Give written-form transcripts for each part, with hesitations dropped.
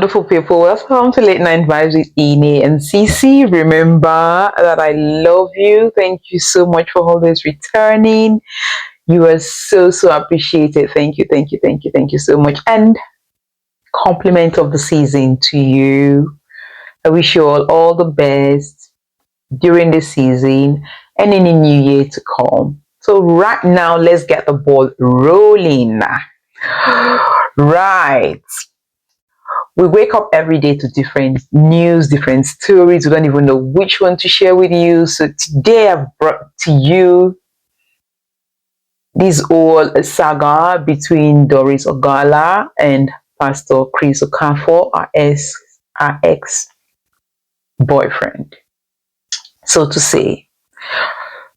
wonderful people. Welcome to Late Night Vibes with Ine and Cece. Remember that I love you. Thank you so much for always returning. You are so appreciated. Thank you, thank you so much. And compliment of the season to you. I wish you all the best during the season and in the new year to come. So right now, let's get the ball rolling. Right. We wake up every day to different news, different stories. We don't even know which one to share with you. So today I've brought to you this old saga between Doris Ogala and Pastor Chris Okafor, our ex-boyfriend, so to say.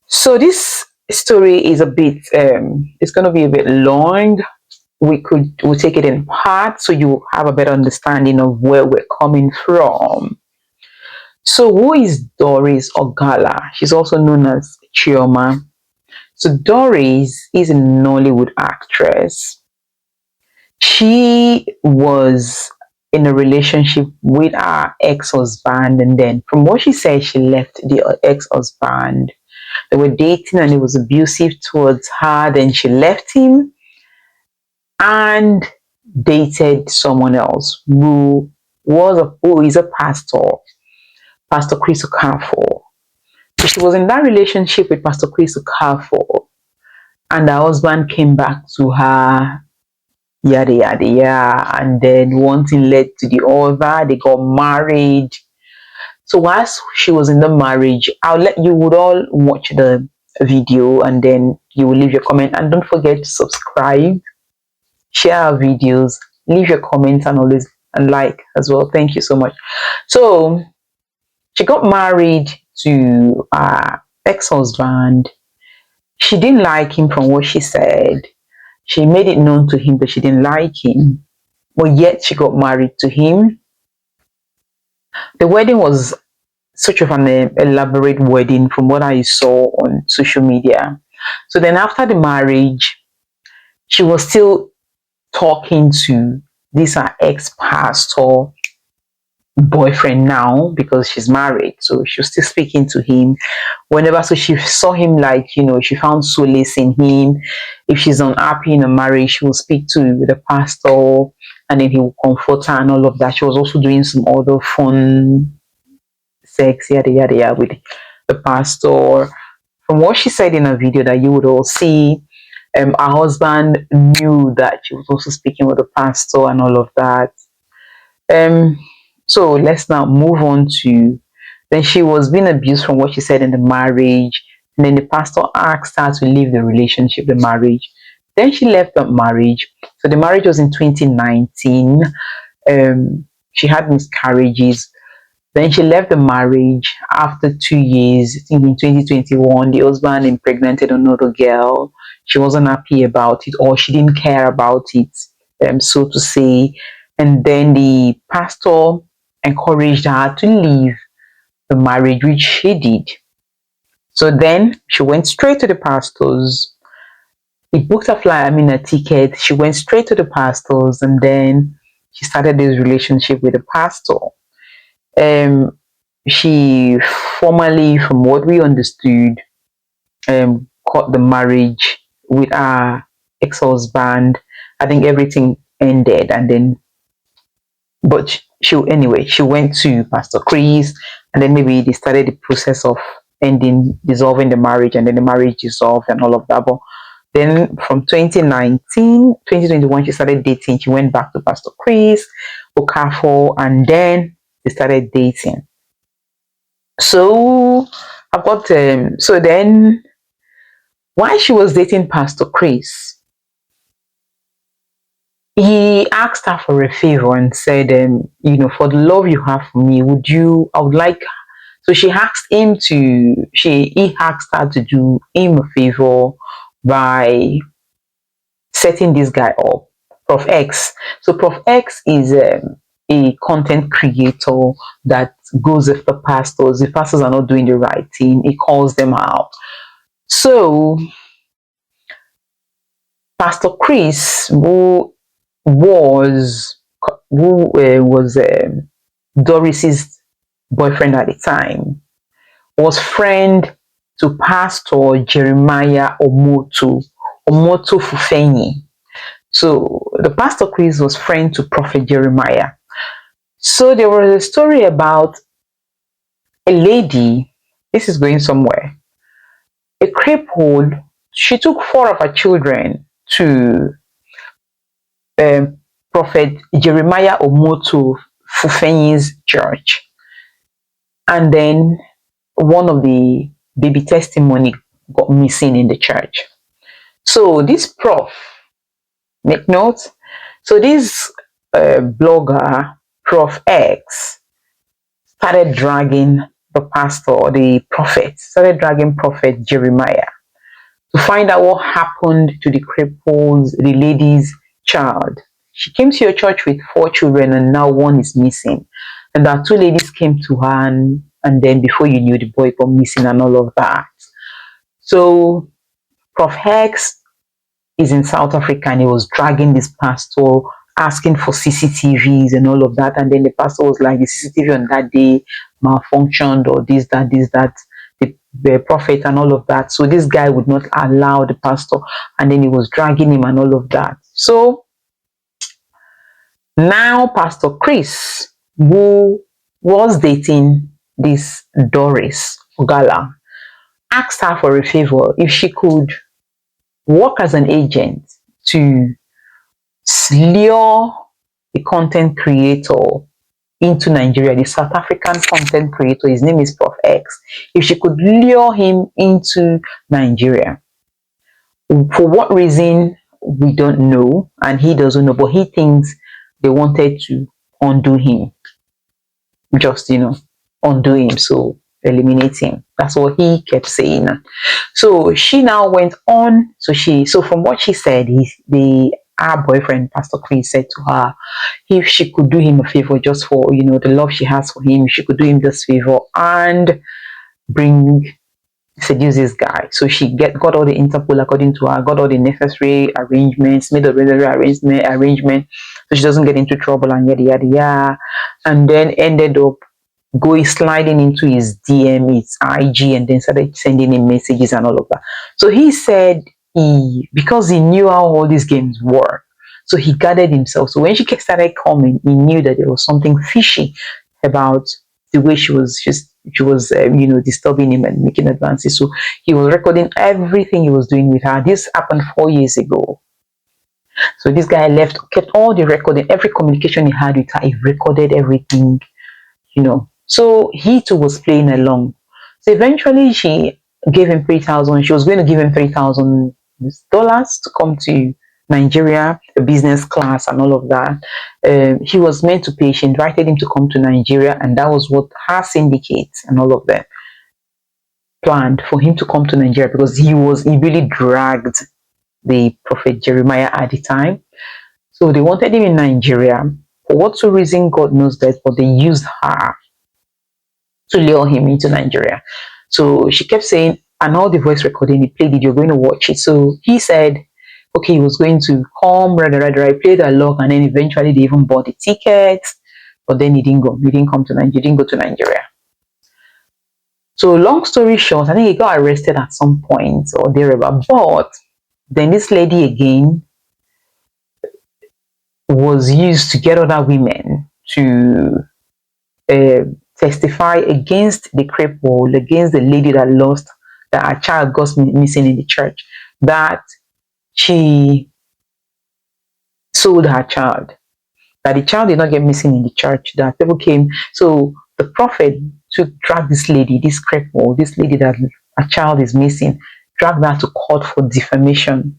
So this story is a bit, it's going to be a bit long. We'll take it in parts so you have a better understanding of where we're coming from. So who is Doris Ogala? She's also known as Chioma. So Doris is a Nollywood actress. She was in a relationship with her ex-husband, and then from what she said, she left the ex-husband. They were dating and he was abusive towards her. Then she left him and dated someone else who is a pastor, Pastor Chris Okafor. So she was in that relationship with Pastor Chris Okafor, and her husband came back to her, yada yada yada, and then one thing led to the other. They got married. So whilst she was in the marriage, you would all watch the video and then you will leave your comment, and don't forget to subscribe, share our videos, leave your comments, and always and like as well. Thank you so much. So she got married to her ex-husband. She didn't like him from what she said. She made it known to him that she didn't like him, but yet she got married to him. The wedding was such of an elaborate wedding from what I saw on social media. So then after the marriage, she was still talking to this her ex-pastor boyfriend now because she's married. So she was still speaking to him whenever. So she saw him, like, she found solace in him. If she's unhappy in a marriage, she will speak to the pastor and then he will comfort her and all of that. She was also doing some other fun sex, yada yada yada, with the pastor. From what she said in a video that you would all see, her husband knew that she was also speaking with the pastor and all of that. So let's now move on to, then she was being abused from what she said in the marriage, and then the pastor asked her to leave the relationship, the marriage. Then she left the marriage. So the marriage was in 2019. She had miscarriages. Then she left the marriage after 2 years. I think in 2021, the husband impregnated another girl. She wasn't happy about it, or she didn't care about it, so to say. And then the pastor encouraged her to leave the marriage, which she did. So then she went straight to the pastors. He booked a ticket. She went straight to the pastors, and then she started this relationship with the pastor. She formally, from what we understood, cut the marriage with her ex-husband. I think everything ended, and then, but she went to Pastor Chris, and then maybe they started the process of dissolving the marriage, and then the marriage dissolved and all of that. But then from 2021, she started dating. She went back to Pastor Chris Okafor, and then they started dating. So I've got so then while she was dating Pastor Chris, he asked her for a favor and said, for the love you have for me, I would like. So he asked her to do him a favor by setting this guy up, Prof X. So Prof X is a content creator that goes after pastors. If pastors are not doing the right thing, he calls them out. So Pastor Chris, who was who was Doris's boyfriend at the time, was friend to Pastor Jeremiah Omoto Fufenyi. So the Pastor Chris was friend to Prophet Jeremiah. So there was a story about a lady, this is going somewhere, a crippled, she took 4 of her children to Prophet Jeremiah Omoto Fufenyi's church. And then one of the baby testimony got missing in the church. So this prof, make note, so this blogger, Prof X, started dragging the pastor, the prophet, started dragging Prophet Jeremiah to find out what happened to the cripples, the lady's child. She came to your church with 4 children and now 1 is missing. And that 2 ladies came to her and then before you knew, the boy got missing and all of that. So Prof Hex is in South Africa and he was dragging this pastor, asking for CCTVs and all of that. And then the pastor was like, the CCTV on that day malfunctioned or this, that, the prophet and all of that. So this guy would not allow the pastor, and then he was dragging him and all of that. So now Pastor Chris, who was dating this Doris Ogala, asked her for a favor if she could work as an agent to lure the content creator into Nigeria, the South African content creator, his name is Prof X, if she could lure him into Nigeria. For what reason, we don't know, and he doesn't know, but he thinks they wanted to undo him. Just, undo him, so eliminate him. That's what he kept saying. So she now went on, so from what she said, our boyfriend, Pastor Chris, said to her, if she could do him a favor just for, the love she has for him, she could do him this favor and seduce this guy. So she got all the Interpol according to her, got all the necessary arrangements, made a necessary arrangement so she doesn't get into trouble and yada yada yada, and then ended up sliding into his DM, his IG, and then started sending him messages and all of that. So he said because he knew how all these games work, so he guarded himself. So when she started coming, he knew that there was something fishy about the way she was disturbing him and making advances. So he was recording everything he was doing with her. This happened 4 years ago. So this guy kept all the recording, every communication he had with her, he recorded everything, So he too was playing along. So eventually she gave him 3,000. She was going to give him $3,000 to come to Nigeria, a business class and all of that. He was meant to pay. She invited him to come to Nigeria, and that was what her syndicate and all of them planned, for him to come to Nigeria, because he really dragged the Prophet Jeremiah at the time. So they wanted him in Nigeria. For what reason, God knows that, but they used her to lure him into Nigeria. So she kept saying, and all the voice recording, he played it, you're going to watch it. So he said, okay, he was going to come, I played along, and then eventually they even bought the tickets, but then he didn't go. He didn't come to Nigeria. He didn't go to Nigeria. So long story short, I think he got arrested at some point or thereabout. But then this lady again was used to get other women to testify against the cripple, against the lady that her child got missing in the church, that she sold her child, that the child did not get missing in the church, that people came. So the prophet dragged this lady, this cripple, this lady that a child is missing, dragged her to court for defamation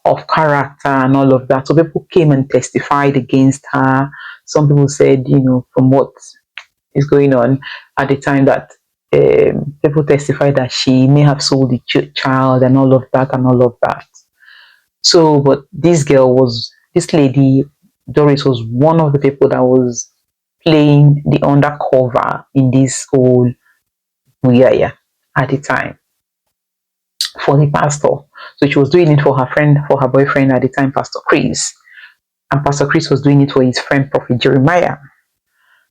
of character and all of that. So people came and testified against her. Some people said, from what is going on at the time, that people testified that she may have sold the child and all of that. So, but this lady, Doris, was one of the people that was playing the undercover in this whole Muyaya at the time for the pastor. So she was doing it for her boyfriend at the time, Pastor Chris. and Pastor Chris was doing it for his friend Prophet Jeremiah.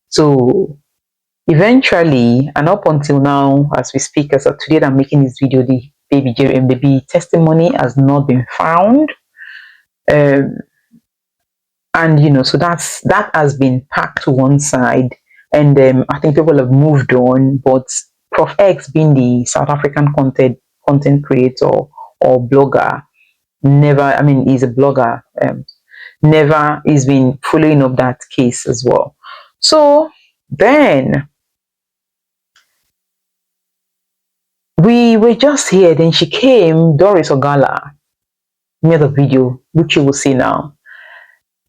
So eventually, and up until now, as we speak, as of today that I'm making this video, the baby testimony has not been found. Um, and so that has been packed to one side, and I think people have moved on. But Prof X, being the South African content creator or blogger, never, I mean, he's a blogger, never, he's been following up that case as well. So then we were just here, then she came, Doris Ogala, near the video, which you will see now,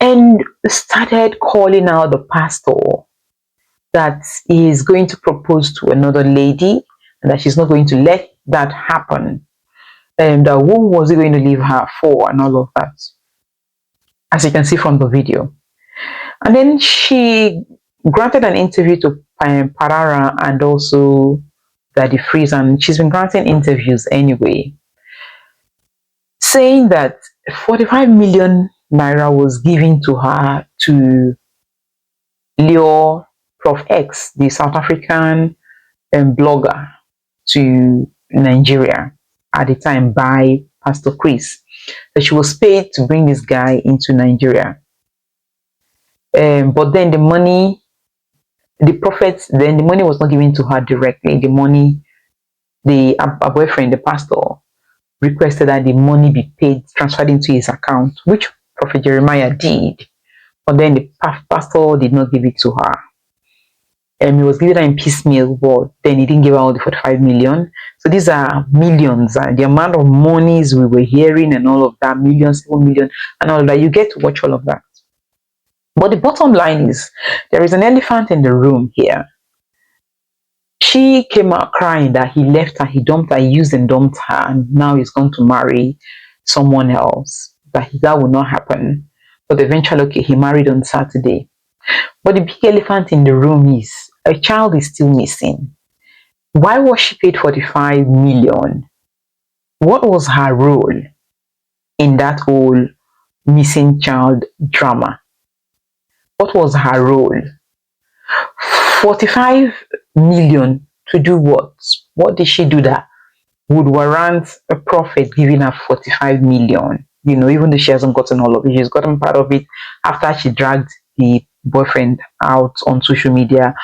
and started calling out the pastor that he is going to propose to another lady and that she's not going to let that happen. And who was he going to leave her for and all of that, as you can see from the video. And then she granted an interview to Parara and also Daddy Freeze, and she's been granting interviews anyway, saying that 45 million naira was given to her to lure Prof X, the South African blogger, to Nigeria at the time by Pastor Chris. That she was paid to bring this guy into Nigeria. But then the money was not given to her directly. The money, her boyfriend, the pastor, requested that the money be paid, transferred into his account, which Prophet Jeremiah did. But then the pastor did not give it to her. He was giving her in piecemeal, but then he didn't give her all the 45 million. So these are millions. The amount of monies we were hearing and all of that, millions, 7 million, and all of that. You get to watch all of that. But the bottom line is, there is an elephant in the room here. She came out crying that he left her, he dumped her, he used and dumped her, and now he's going to marry someone else. That will not happen. But eventually, okay, he married on Saturday. But the big elephant in the room is, a child is still missing. Why was she paid 45 million? What was her role in that whole missing child drama? What was her role? 45 million to do what? What did she do that would warrant a prophet giving her 45 million? Even though she hasn't gotten all of it, she's gotten part of it after she dragged the boyfriend out on social media.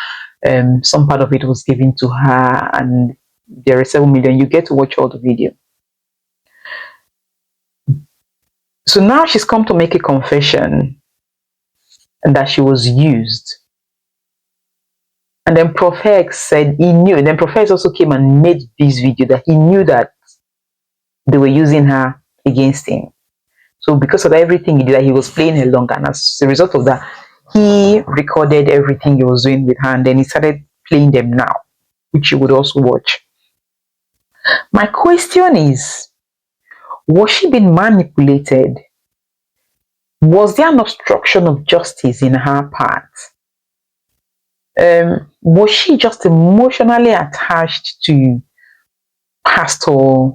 Some part of it was given to her, and there is 7 million. You get to watch all the video. So now she's come to make a confession and that she was used. And then Prof X said he knew. And then Prof X also came and made this video that he knew that they were using her against him. So because of everything he did, that he was playing along, and as a result of that, he recorded everything he was doing with her, and then he started playing them now, which you would also watch. My question is, was she being manipulated? Was there an obstruction of justice in her part? Was she just emotionally attached to Pastor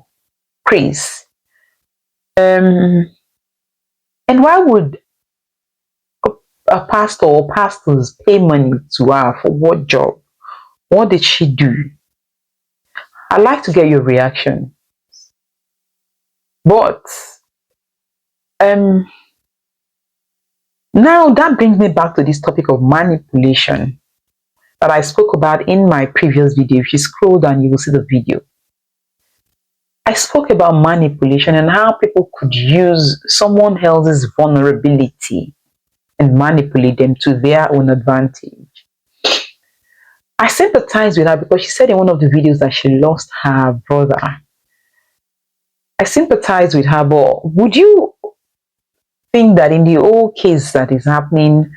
Chris? And why would a pastor or pastors pay money to her for what job? What did she do? I'd like to get your reaction. But now that brings me back to this topic of manipulation that I spoke about in my previous video. If you scroll down, you will see the video. I spoke about manipulation and how people could use someone else's vulnerability and manipulate them to their own advantage. I sympathize with her because she said in one of the videos that she lost her brother. I sympathize with her, but would you think that in the whole case that is happening,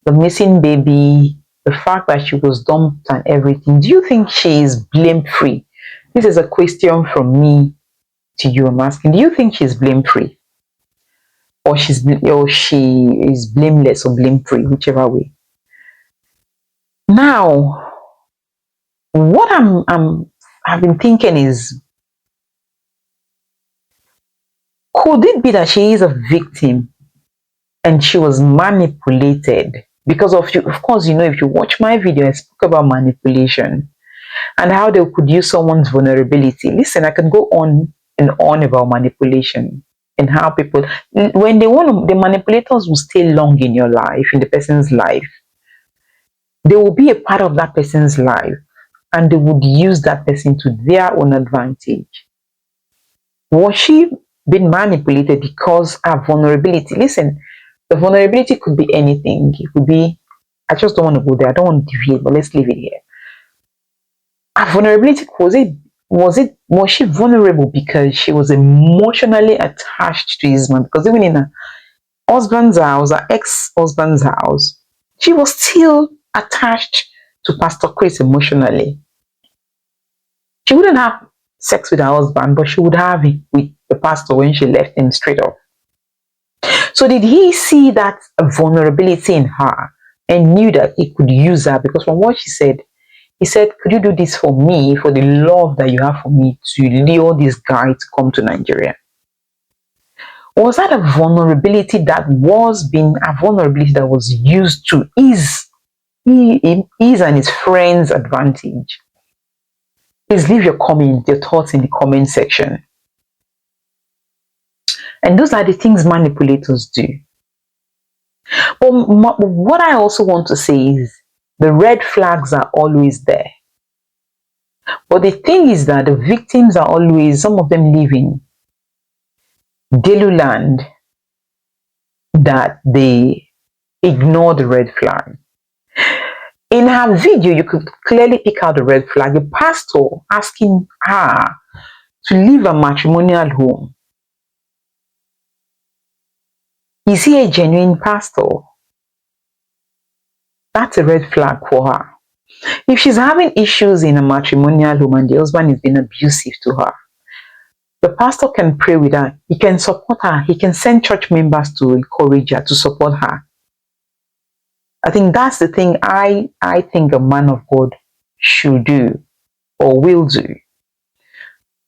the missing baby, the fact that she was dumped and everything, do you think she is blame-free? This is a question from me to you. I'm asking, do you think she's blame-free? Or she is blameless or blame-free, whichever way? Now, what I've been thinking is, could it be that she is a victim and she was manipulated because of you. Of course, if you watch my video, I spoke about manipulation and how they could use someone's vulnerability. Listen, I can go on and on about manipulation and how people, when they want to, the manipulators will stay long in your life, in the person's life. They will be a part of that person's life and they would use that person to their own advantage. Was she being manipulated because her vulnerability? Listen, the vulnerability could be anything. It could be, I just don't want to go there. I don't want to deviate, but let's leave it here. Her vulnerability, was she vulnerable because she was emotionally attached to his man? Because even in her husband's house, her ex-husband's house, she was still attached to Pastor Chris emotionally. She wouldn't have sex with her husband, but she would have it with the pastor when she left him straight up. So did he see that vulnerability in her and knew that he could use her? Because from what she said, he said, could you do this for me, for the love that you have for me, to lure this guy to come to Nigeria? Was that a vulnerability that was used to his and his friends' advantage? Please leave your thoughts in the comment section. And those are the things manipulators do. But what I also want to say is the red flags are always there. But the thing is that the victims are always, some of them live in Deluland, that they ignore the red flag. In her video, you could clearly pick out the red flag. The pastor asking her to leave a matrimonial home. Is he a genuine pastor? That's a red flag for her. If she's having issues in a matrimonial home and the husband is being abusive to her, the pastor can pray with her. He can support her. He can send church members to encourage her, to support her. I think that's the thing I think a man of God should do or will do.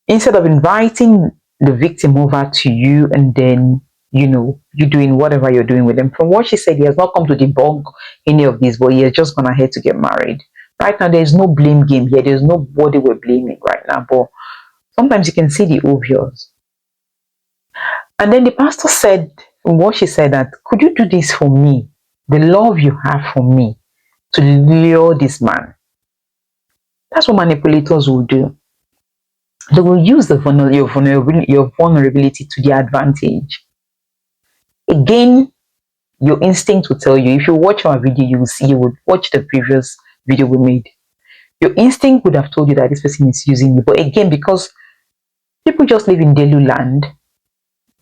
Instead of inviting the victim over to you and then, you doing whatever you're doing with them. From what she said, he has not come to debunk any of this, but he has just gone ahead to get married. Right now, there's no blame game here. There's nobody we're blaming right now, but sometimes you can see the obvious. And then the pastor said, what she said, that could you do this for me? The love you have for me, to lure this man. That's what manipulators will do. They will use your vulnerability to their advantage. Again, your instinct will tell you. If you watch our video, you would watch the previous video we made. Your instinct would have told you that this person is using you. But again, because people just live in Delu land,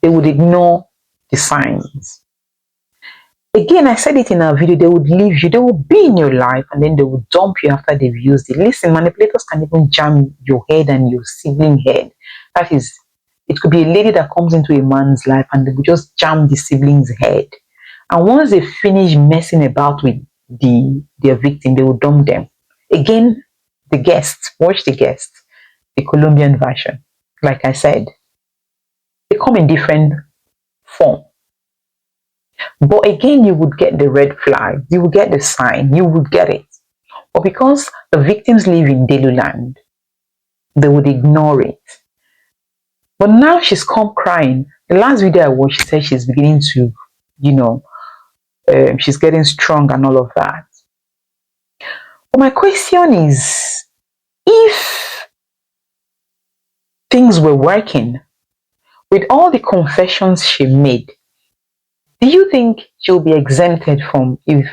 they would ignore the signs. Again, I said it in our video, they would leave you, they will be in your life and then they will dump you after they've used it. Listen, manipulators can even jam your head and your sibling head. That is, it could be a lady that comes into a man's life and they will just jam the sibling's head. And once they finish messing about with their victim, they will dump them. Again, the guest, watch the guest, the Colombian version. Like I said, they come in different form. But again, you would get the red flag, you would get the sign, you would get it. But because the victims live in Delu land, they would ignore it. But now she's come crying. The last video I watched, she said she's beginning to, she's getting strong and all of that. But my question is, if things were working with all the confessions she made, do you think she'll be exempted from if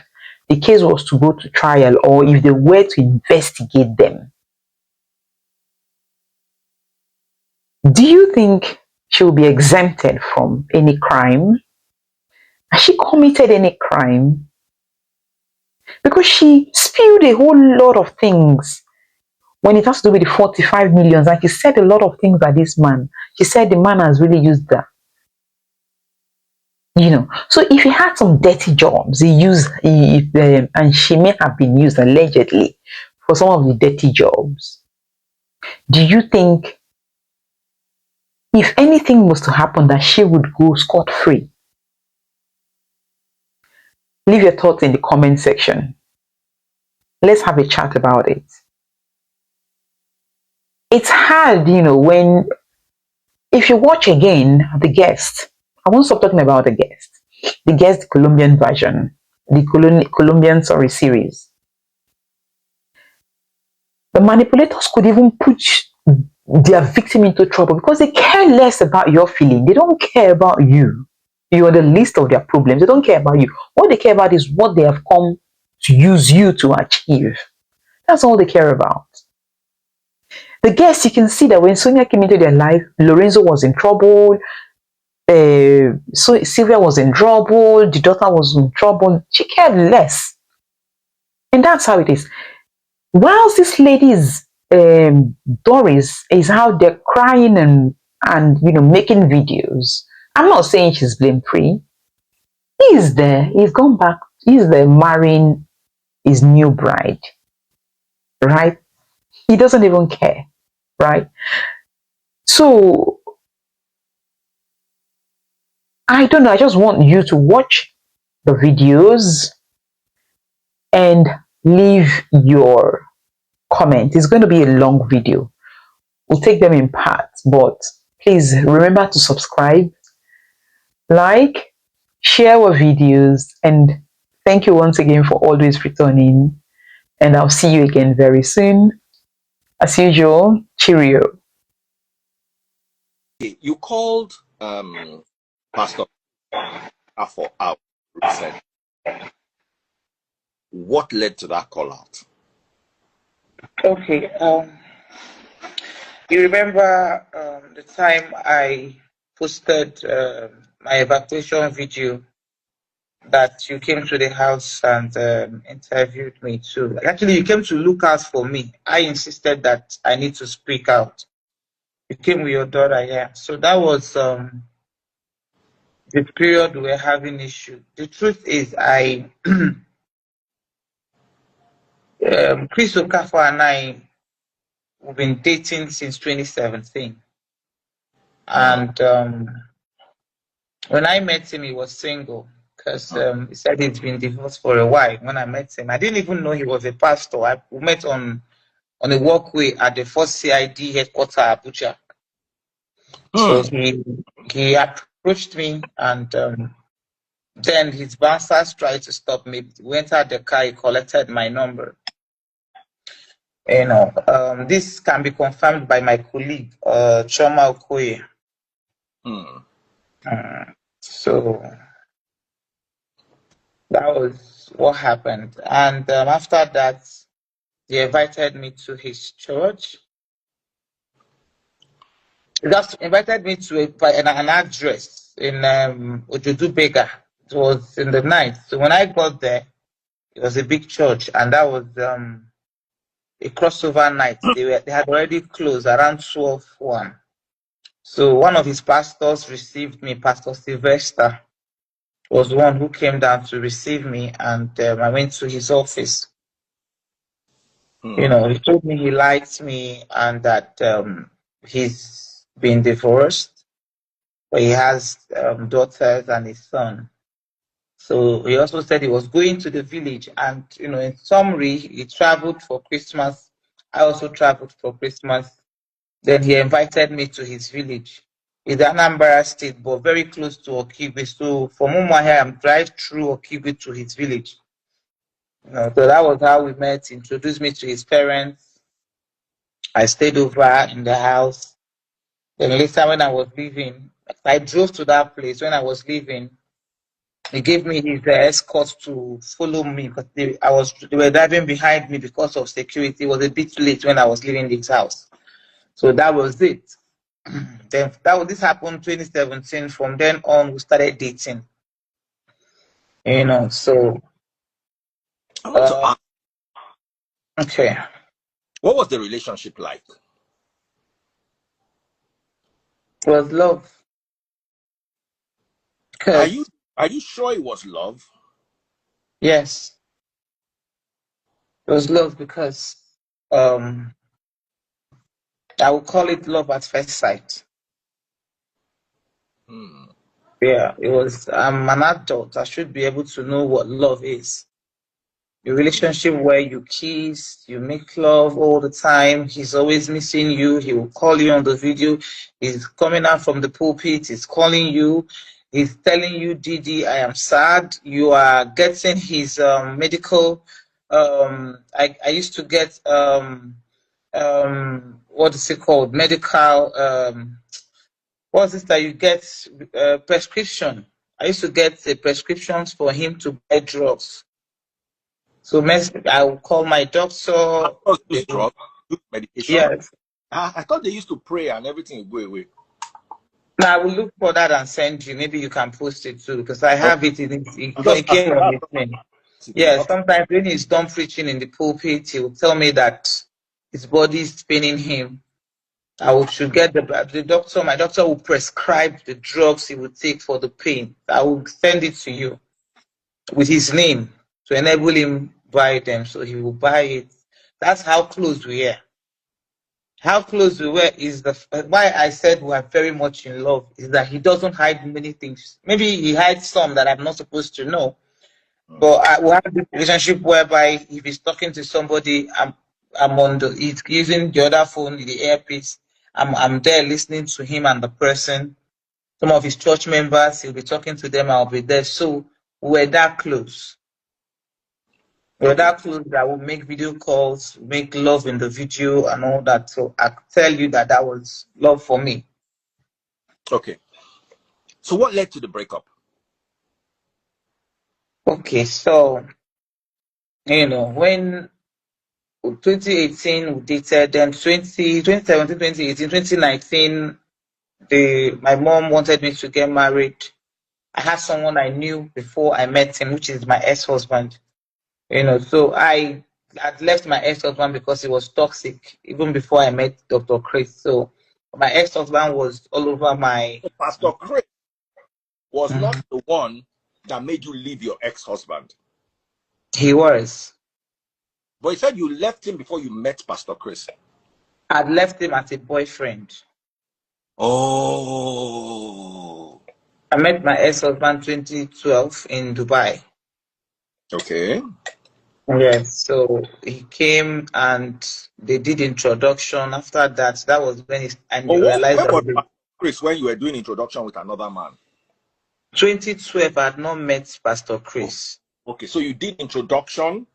the case was to go to trial or if they were to investigate them? Do you think she'll be exempted from any crime? Has she committed any crime? Because she spewed a whole lot of things when it has to do with the 45 millions. And she said a lot of things that this man, she said the man has really used that. So if he had some dirty jobs, and she may have been used allegedly for some of the dirty jobs, do you think if anything was to happen that she would go scot-free? Leave your thoughts in the comment section. Let's have a chat about it. It's hard, when if you watch again the guest. I won't stop talking about the guest. The guest Colombian version, the Colombian series. The manipulators could even put their victim into trouble because they care less about your feeling. They don't care about you. You are the least of their problems. They don't care about you. What they care about is what they have come to use you to achieve. That's all they care about. The guests, you can see that when Sonia came into their life, Lorenzo was in trouble. So Sylvia was in trouble. The daughter was in trouble. She cared less. And that's how it is. Whilst this lady is Doris is out there crying and making videos. I'm not saying she's blame free. He's there. He's gone back. He's there marrying his new bride. Right? He doesn't even care. Right? So I don't know. I just want you to watch the videos and leave your comment. It's going to be a long video. We'll take them in parts, but please remember to subscribe, like, share our videos, and thank you once again for always returning. And I'll see you again very soon. As usual, cheerio. You called Pastor Okafor out recently. What led to that call out? Okay. You remember the time I posted my evacuation video that you came to the house and interviewed me too. Actually, you came to look out for me. I insisted that I need to speak out. You came with your daughter here. So that was the period we were having issue. The truth is, Chris Okafor and I, we've been dating since 2017. And when I met him, he was single because he said he'd been divorced for a while. When I met him, I didn't even know he was a pastor. We met on a walkway at the first CID headquarters, Abuja. So he approached me, and then his bouncers tried to stop me. We entered the car. He collected my number. This can be confirmed by my colleague, Choma Okoye. So that was what happened. And after that, he invited me to his church. He just invited me to an address in Ojodu Bega. It was in the night. So when I got there, it was a big church, and that was a crossover night. They had already closed around 12:01. So one of his pastors received me. Pastor Sylvester was the one who came down to receive me, and I went to his office. He told me he liked me and that he's been divorced, but he has daughters and his son. So he also said he was going to the village, and in summary, he traveled for Christmas. I also traveled for Christmas. Then he invited me to his village. It's Anambra State, but very close to Okigwe. So from Umuahia, I'm drive through Okigwe to his village. So that was how we met. Introduced me to his parents. I stayed over in the house. Then later, when I was leaving, I drove to that place. When I was leaving, he gave me his escort to follow me because they were driving behind me because of security. It was a bit late when I was leaving this house. So that was it. Then this happened 2017. From then on, we started dating. So. Okay. What was the relationship like? It was love. Are you sure it was love? Yes. It was love because I would call it love at first sight. Yeah, it was. I'm an adult. I should be able to know what love is. A relationship where you kiss, you make love all the time. He's always missing you. He will call you on the video. He's coming out from the pulpit. He's calling you. He's telling you, Didi, I am sad. You are getting his medical. I used to get what is it called? Medical. What's this that you get prescription? I used to get prescriptions for him to buy drugs. So I will call my doctor. Doctors use drugs, use medication. Yes. I thought they used to pray and everything would go away. Now I will look for that and send you. Maybe you can post it too because I have it in I'm just it came on his name. asking. Yeah, Okay. sometimes when he's done preaching in the pulpit, he will tell me that his body is paining him. Should get the doctor. My doctor will prescribe the drugs he will take for the pain. I will send it to you with his name to enable him buy them. So he will buy it. That's how close we are. How close we were is why I said we are very much in love is that he doesn't hide many things. Maybe he hides some that I'm not supposed to know. But we have this relationship whereby if he's talking to somebody, he's using the other phone, the earpiece. I'm there listening to him and the person. Some of his church members, he'll be talking to them, I'll be there. So we're that close. We're that close that will make video calls, make love in the video and all that. So I tell you that was love for me. Okay. So what led to the breakup? Okay, so when 2018 we dated, then 2017, 2018, 2019, my mom wanted me to get married. I had someone I knew before I met him, which is my ex-husband. So I had left my ex-husband because he was toxic even before I met Dr. Chris. So my ex-husband was all over my. So Pastor Chris was not the one that made you leave your ex-husband. He was. But you said you left him before you met Pastor Chris. I'd left him as a boyfriend. Oh. I met my ex-husband 2012 in Dubai. Okay. Yes, so he came and they did introduction. After that, that was when I realized Where was that Pastor Chris when you were doing introduction with another man? 2012, I had not met Pastor Chris. Okay, so you did introduction.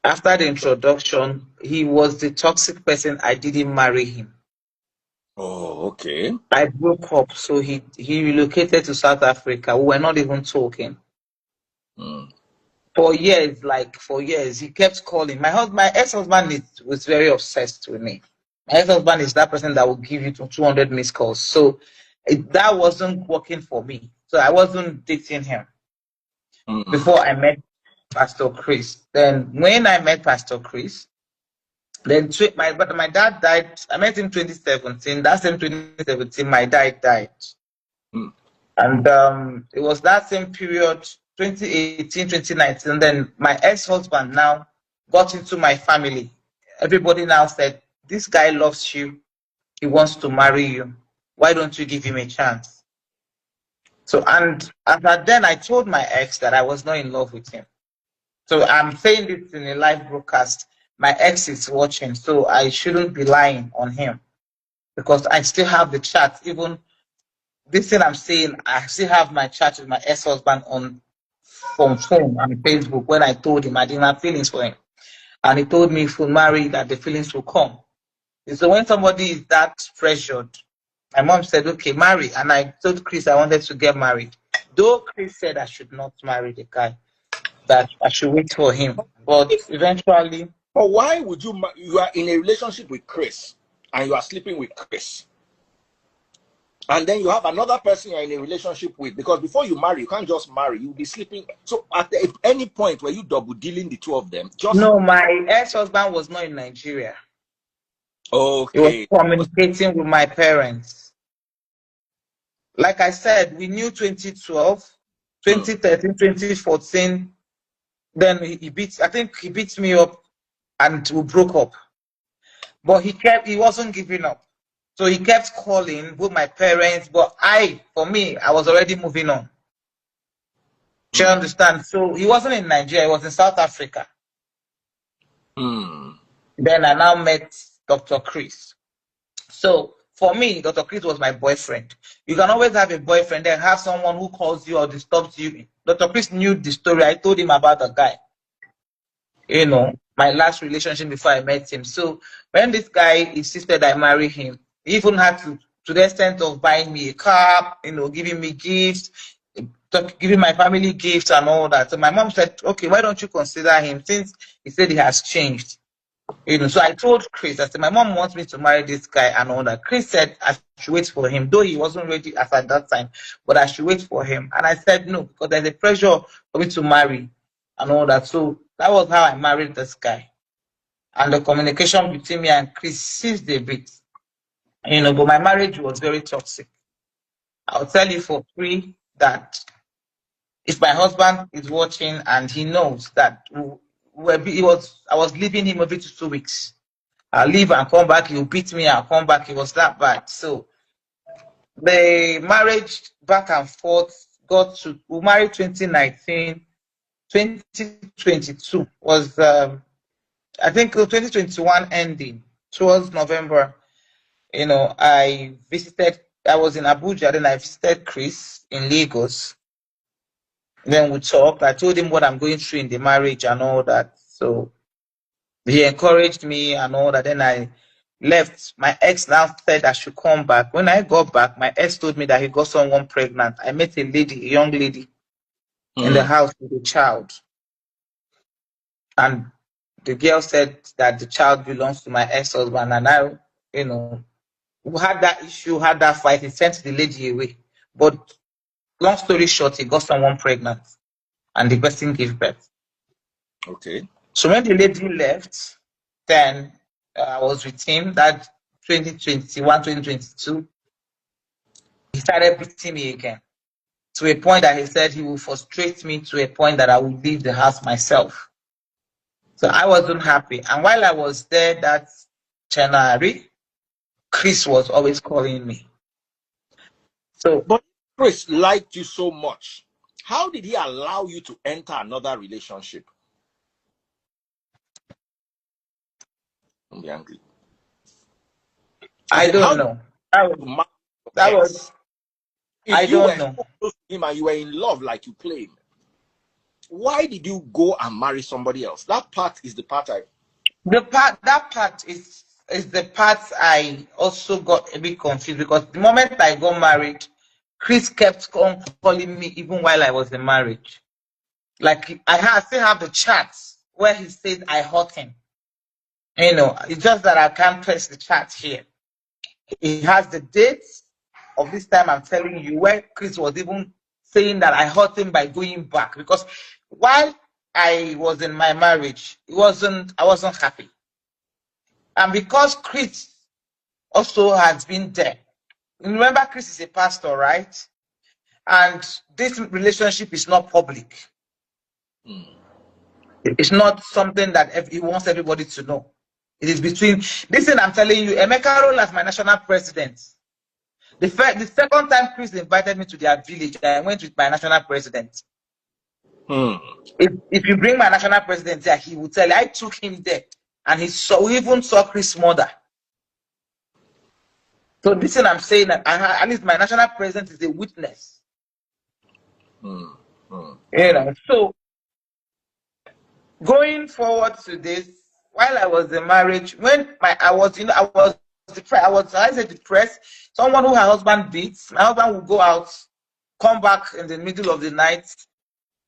After the introduction, he was the toxic person. I didn't marry him. Oh, okay. I broke up, so he relocated to South Africa. We were not even talking. For years, he kept calling. My ex-husband was very obsessed with me. My ex-husband is that person that will give you 200 missed calls. So that wasn't working for me. So I wasn't dating him before I met Pastor Chris. Then when I met Pastor Chris, then my dad died. I met him 2017. That same 2017, my dad died. And it was that same period, 2018, 2019. Then my ex-husband now got into my family. Everybody now said, this guy loves you. He wants to marry you. Why don't you give him a chance? So, and after then, I told my ex that I was not in love with him. So I'm saying this in a live broadcast. My ex is watching, so I shouldn't be lying on him because I still have the chat. Even this thing I'm saying, I still have my chat with my ex-husband on phone and Facebook when I told him I didn't have feelings for him. And he told me if we marry that the feelings will come. So when somebody is that pressured, my mom said, okay, marry. And I told Chris I wanted to get married. Though Chris said I should not marry the guy, that I should wait for him. But eventually. But why would you are in a relationship with Chris and you are sleeping with Chris? And then you have another person you're in a relationship with, because before you marry, you can't just marry, you'll be sleeping. So at any point where you double dealing the two of them, No, my ex-husband was not in Nigeria. Okay. He was communicating with my parents. Like I said, we knew 2012, 2013, 2014. Then he beat me up and we broke up. But he wasn't giving up. So he kept calling with my parents, but for me, I was already moving on. Do you understand? So he wasn't in Nigeria, he was in South Africa. Then I now met Dr. Chris. So for me, Dr. Chris was my boyfriend. You can always have a boyfriend and have someone who calls you or disturbs you. Dr. Chris knew the story. I told him about the guy. You know, my last relationship before I met him. So when this guy insisted I marry him, he even had to the extent of buying me a car, you know, giving me gifts, giving my family gifts and all that. So my mom said, okay, why don't you consider him, since he said he has changed? You know, so I told Chris, I said, my mom wants me to marry this guy and all that. Chris said I should wait for him, though he wasn't ready as at that time, but I should wait for him. And I said no, because there's a pressure for me to marry and all that. So that was how I married this guy. And the communication between me and Chris ceased a bit. You know, but my marriage was very toxic. I'll tell you for free that if my husband is watching and he knows that I was leaving him every 2 weeks. I'll leave and come back, he'll beat me, I'll come back. It was that bad. So the marriage back and forth we married 2019, 2022 was, I think 2021 ending, towards November. You know, I was in Abuja, then I visited Chris in Lagos. Then we talked. I told him what I'm going through in the marriage and all that. So he encouraged me and all that. Then I left. My ex now said I should come back. When I got back, my ex told me that he got someone pregnant. I met a young lady in the house with a child. And the girl said that the child belongs to my ex-husband. And I, you know, we had that issue, had that fight. He sent the lady away. But long story short, he got someone pregnant. And the person gave birth. Okay. So when the lady left, then I was with him that 2021, 2022. He started beating me again, to a point that he said he will frustrate me to a point that I will leave the house myself. So I wasn't happy. And while I was there that January, Chris was always calling me. So, but Chris liked you so much. How did he allow you to enter another relationship? Don't be angry. I don't know. That was I don't know. Close to him and you were in love like you claim, why did you go and marry somebody else? That part is the part that part is the part I also got a bit confused, because the moment I got married, Chris kept on calling me even while I was in marriage. Like I still have the chats where he said I hurt him. You know, it's just that I can't press the chat here. He has the dates of this time I'm telling you, where Chris was even saying that I hurt him by going back, because while I was in my marriage, I wasn't happy. And because Chris also has been there. Remember, Chris is a pastor, right? And this relationship is not public. It's not something that he wants everybody to know. It is between, listen, I'm telling you, Emeka role as my national president. The second time Chris invited me to their village, I went with my national president. If you bring my national president there, he will tell you, I took him there. And we even saw Chris' mother. So this thing I'm saying, that at least my national president is a witness. You know, so going forward to this, while I was in marriage, when I was depressed. I said depressed. Someone who her husband beats, my husband will go out, come back in the middle of the night,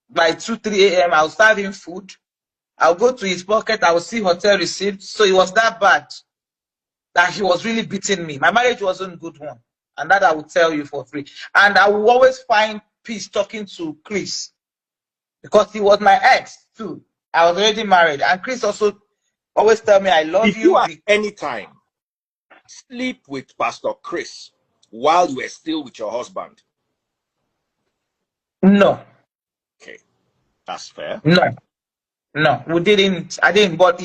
by 2, 3 a.m. I'll serve him food. I'll go to his pocket. I will see hotel receipts. So it was that bad that he was really beating me. My marriage wasn't a good one. And that I will tell you for free. And I will always find peace talking to Chris, because he was my ex too. I was already married. And Chris also always tell me, I love you. If you at any time sleep with Pastor Chris while you were still with your husband? No. Okay. That's fair. No, we didn't. I didn't. But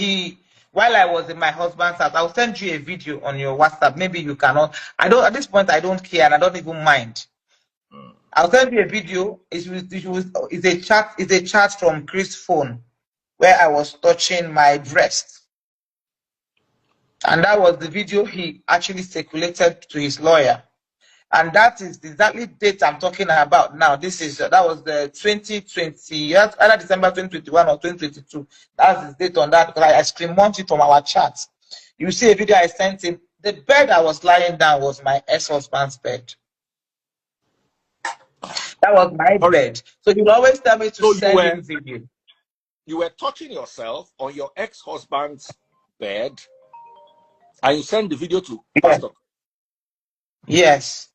while I was in my husband's house. I'll send you a video on your WhatsApp. Maybe you cannot. I don't, at this point, I don't care and I don't even mind. I'll send you a video. It's a chat from Chris' phone where I was touching my breast. And that was the video he actually circulated to his lawyer. And that is the exactly date I'm talking about now. That was the 2020, either December 2021 or 2022. That's the date on that, because I screenshot it from our chat. You see a video I sent him. The bed I was lying down was my ex-husband's bed. That was my bed. So he would always tell me to send him video. You were touching yourself on your ex-husband's bed, and you send the video to Pastor. Yes.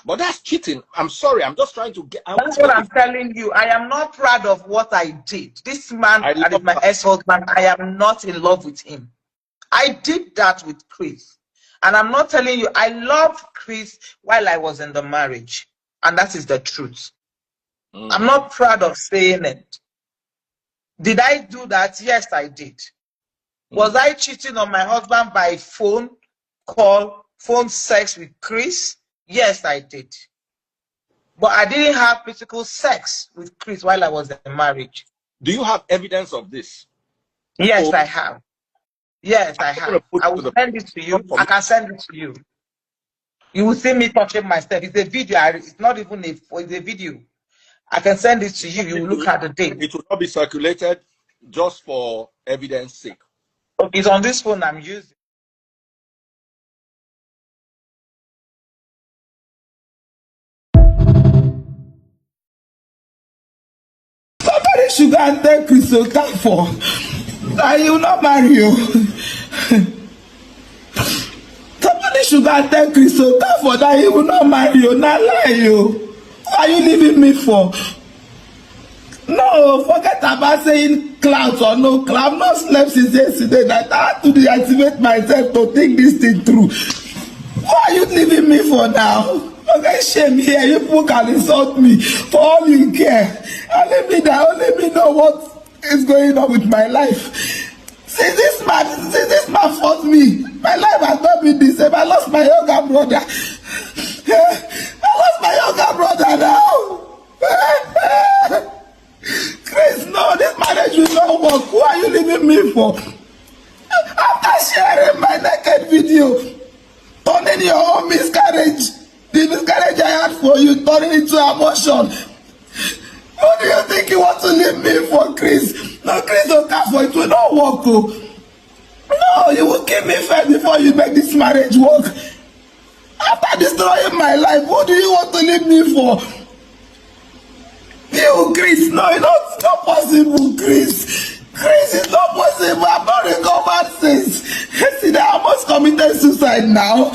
But that's cheating. I'm sorry. I'm just trying to get out. That's what I'm telling you. I am not proud of what I did. This man that is my ex-husband, I am not in love with him. I did that with Chris. And I'm not telling you, I loved Chris while I was in the marriage. And that is the truth. I'm not proud of saying it. Did I do that? Yes, I did. Was I cheating on my husband by phone call, phone sex with Chris? Yes, I did. But I didn't have physical sex with Chris while I was in marriage. Do you have evidence of this? Yes, I have. Yes, I have. I will send it to you. I can send it to you. You will see me touching myself. It's a video. It's not even it's a video. I can send it to you. You will look at the date. It will not be circulated just for evidence sake. Okay, it's on this phone I'm using. Somebody should go and tell Chris Okafor that he will not marry you. Somebody should go and tell Chris Okafor that he will not marry you. Not lie you. What are you leaving me for? No, forget about saying clouds or no cloud. I've not slept since yesterday. That I had to deactivate myself to think this thing through. What are you leaving me for now? Okay, shame here. You people can insult me for all you care. And let me know what is going on with my life. Since this man forced me, my life has not been the same. I lost my younger brother. I lost my younger brother now. Chris, no, this marriage will not work. Who are you leaving me for? After sharing my naked video, turning your own miscarriage, the miscarriage I had for you, turning into abortion. What do you think you want to leave me for, Chris? No, Chris Okafor, it will not work. Oh. No, you will kill me first before you make this marriage work. After destroying my life, what do you want to leave me for? You, Chris, no, it's not possible, Chris. Chris, it's not possible. I've not recovered since. Yesterday, I almost committed suicide now.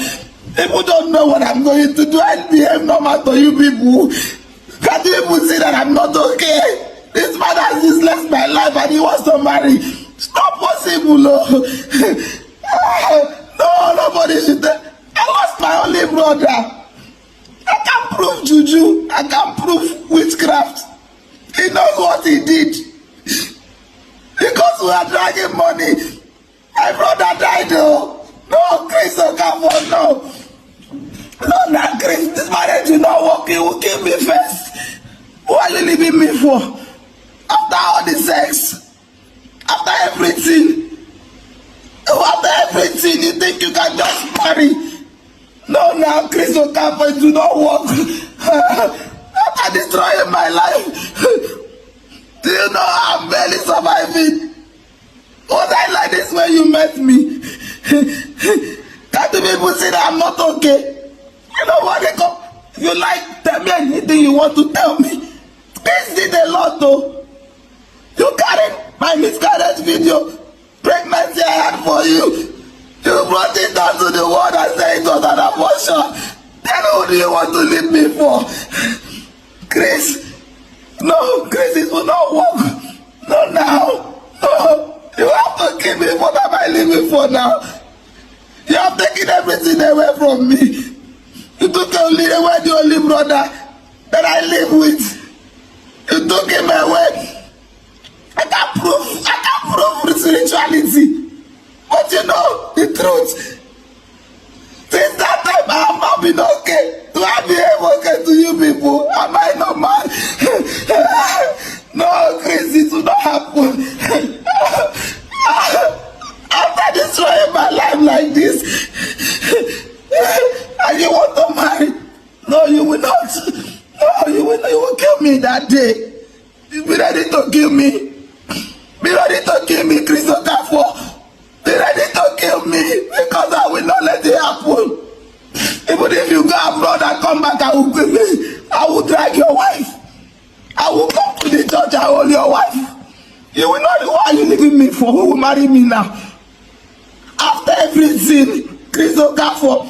People don't know what I'm going to do. I behave normal to you people. Can't you even see that I'm not okay? This man has misled my life and he wants to marry. It's not possible, no. No, nobody should. I lost my only brother. I can't prove juju. I can't prove witchcraft. He knows what he did. Because we are dragging money. My brother died though. No, Chris Okafor, no. No, not Chris. This marriage will not work. He will kill me first. What are you leaving me for? After all the sex? After everything? After everything, you think you can just marry? No, now Chris Okafor, it will not work. After destroying my life, do you know I'm barely surviving? Was I like this when you met me? Can't the people say that I'm not okay? You know what they come? If you like, tell me anything you want to tell me. This did a lot though. You carried my miscarriage video, pregnancy I had for you. You brought it down to the world and said it was an abortion. Then who do you want to leave me for? Chris, no, Chris, it will not work. No, now. No, you have to kill me. What am I living for now? You have taken everything away from me. You took away the only brother that I live with. You took him away. I can't prove spirituality. But you know the truth. Since that time, I have not been okay. Do I behave okay to you people? Am I not mad? No, Chris, it will not happen. After destroying my life like this, and you want to marry? No, you will not. No, you will not. You will kill me that day. You be ready to kill me. Be ready to kill me, Chris Okafor. Be ready to kill me because I will not let it happen. Even if you go abroad and come back, I will drag your wife. I will come to the church and hold your wife. You will not. Why are you leaving me for? Who will marry me now? After everything, Chris Okafor,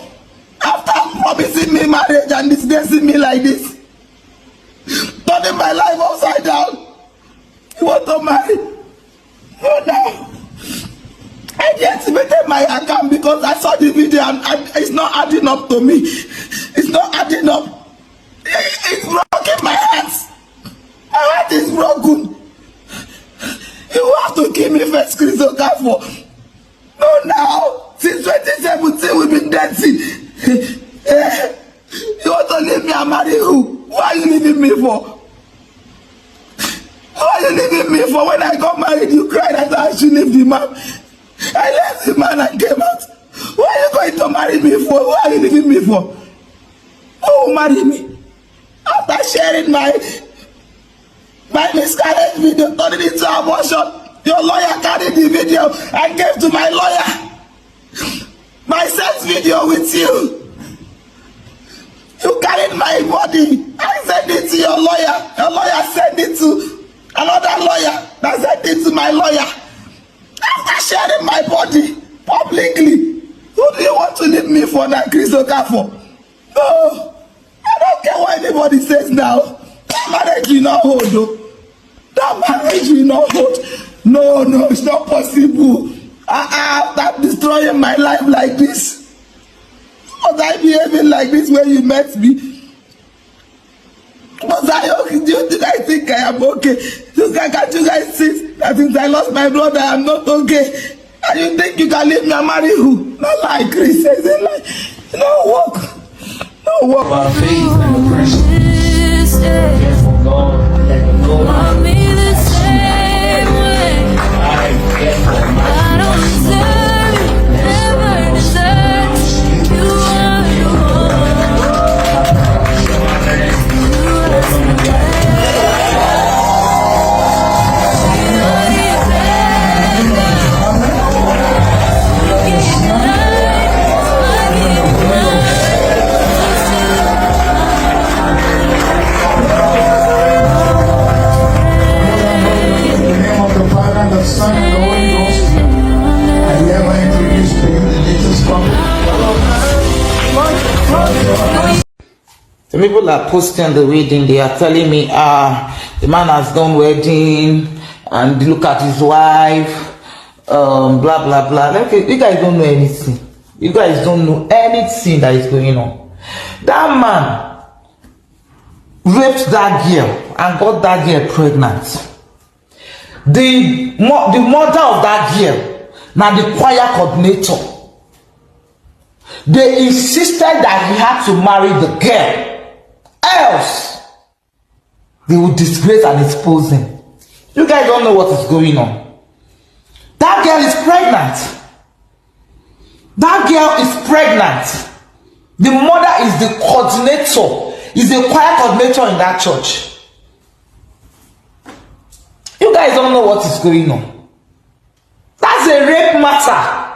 after promising me marriage and disgracing me like this, turning my life upside down, you want to marry? No, now. I deactivated my account because I saw the video and it's not adding up to me. It's not adding up. It's broken my heart. My heart is broken. You have to kill me first, Chris Okafor. No, now. Since 2017, we've been dancing. You want to leave me and marry who? Why are you leaving me for? Why are you leaving me for? When I got married, you cried that I should leave the man. I left the man and came out. Why are you going to marry me for? Why are you leaving me for? Who will marry me? After sharing my miscarriage video, turning it into abortion, your lawyer carried the video and gave to my lawyer my sex video with you. You carried my body. I sent it to your lawyer. Your lawyer sent it to another lawyer that sent it to my lawyer. After sharing my body publicly, who do you want to leave me for now, Chris Okafor? No, I don't care what anybody says now. That marriage will not hold, though. That marriage will not hold. No, it's not possible. After destroying my life like this, was I behaving like this when you met me? Was I okay? Do you think I am okay? Can't you guys see that since I lost my brother, I am not okay? And you think you can leave me and marry who? Not like Chris says it like. No work. No work. By faith and the Christians. Therefore God, let the Lord love me the same way. I don't deserve it, never deserve it. You are the Son and the Holy Ghost. I never introduced to you the latest topic. The people are posting the wedding, they are telling me, the man has done wedding, and look at his wife, blah, blah, blah. Okay, you guys don't know anything. You guys don't know anything that is going on. That man raped that girl and got that girl pregnant. The mother of that girl, now the choir coordinator, they insisted that he had to marry the girl, else they would disgrace and expose him. You guys don't know what is going on. That girl is pregnant. That girl is pregnant. The mother is the coordinator, is the choir coordinator in that church. You guys don't know what is going on. That's a rape matter.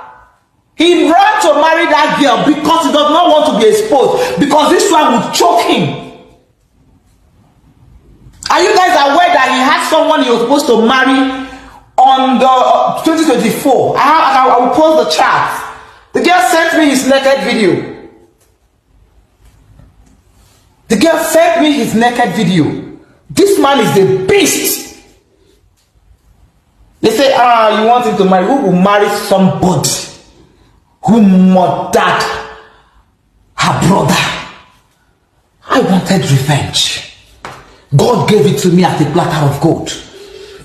He ran to marry that girl because he does not want to be exposed, because this one would choke him. Are you guys aware that he had someone he was supposed to marry on the 2024? I will post the chat. The girl sent me his naked video. The girl sent me his naked video. This man is a beast. They say, you want him to marry? Who will marry somebody who murdered her brother? I wanted revenge. God gave it to me as a platter of gold.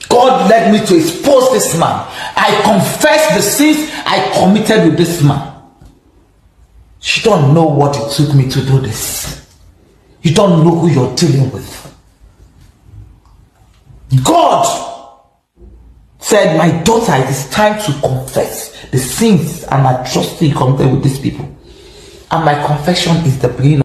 God God led me to expose this man. I confessed the sins I committed with this man. You don't know what it took me to do this. You don't know who you're dealing with. God said, my daughter, it is time to confess the sins and atrocity you committed with these people. And my confession is the beginning